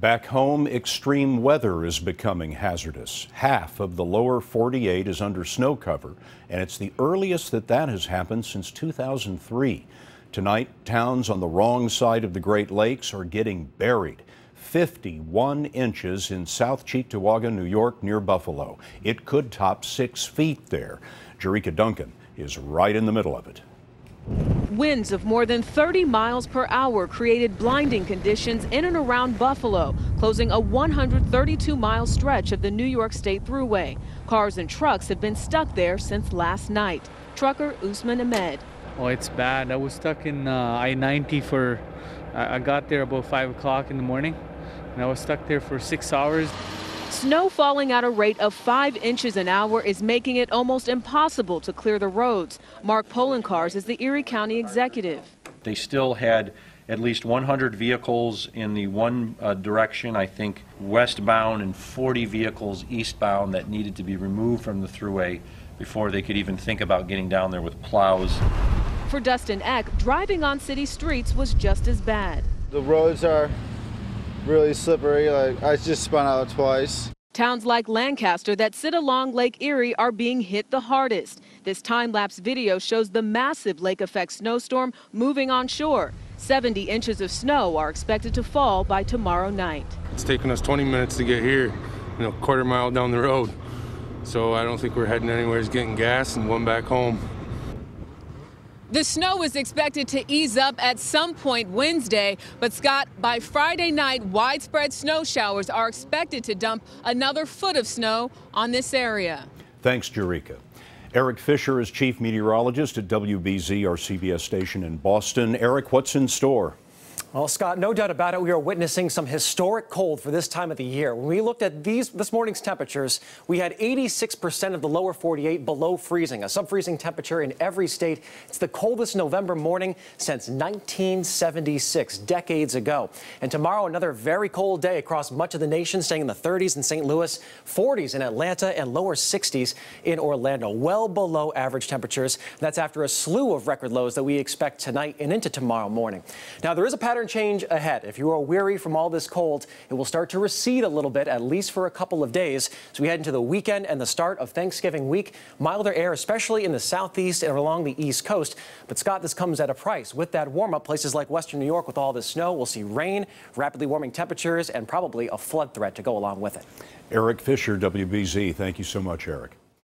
Back home, extreme weather is becoming hazardous. Half of the lower 48 is under snow cover, and it's the earliest that has happened since 2003. Tonight, towns on the wrong side of the Great Lakes are getting buried. 51 inches in South Cheektowaga, New York, near Buffalo. It could top 6 feet there. Jericka Duncan is right in the middle of it. Winds of more than 30 miles per hour created blinding conditions in and around Buffalo, closing a 132-mile stretch of the New York State Thruway. Cars and trucks have been stuck there since last night. Trucker Usman Ahmed. Oh, it's bad. I was stuck in I-90 I got there about 5 o'clock in the morning, and I was stuck there for 6 hours. Snow falling at a rate of 5 inches an hour is making it almost impossible to clear the roads. Mark Polencars is the Erie County executive. They still had at least 100 vehicles in the one direction, I think westbound, and 40 vehicles eastbound that needed to be removed from the thruway before they could even think about getting down there with plows. For Dustin Eck, driving on city streets was just as bad. The roads are really slippery. I just spun out twice. Towns like Lancaster that sit along Lake Erie are being hit the hardest. This time-lapse video shows the massive lake-effect snowstorm moving on shore. 70 inches of snow are expected to fall by tomorrow night. It's taken us 20 minutes to get here, a quarter mile down the road. So I don't think we're heading anywhere. It's getting gas and going back home. The snow is expected to ease up at some point Wednesday, but Scott, by Friday night, widespread snow showers are expected to dump another foot of snow on this area. Thanks, Jericka. Eric Fisher is chief meteorologist at WBZ, our CBS station in Boston. Eric, what's in store? Well, Scott, no doubt about it, we are witnessing some historic cold for this time of the year. When we looked at this morning's temperatures, we had 86% of the lower 48 below freezing, a sub-freezing temperature in every state. It's the coldest November morning since 1976, decades ago. And tomorrow, another very cold day across much of the nation, staying in the 30s in St. Louis, 40s in Atlanta, and lower 60s in Orlando, well below average temperatures. That's after a slew of record lows that we expect tonight and into tomorrow morning. Now, there is a pattern change ahead. If you are weary from all this cold, it will start to recede a little bit, at least for a couple of days. So we head into the weekend and the start of Thanksgiving week. Milder air, especially in the southeast and along the east coast. But Scott, this comes at a price. With that warm up, places like western New York with all this snow, we'll see rain, rapidly warming temperatures, and probably a flood threat to go along with it. Eric Fisher, WBZ. Thank you so much, Eric.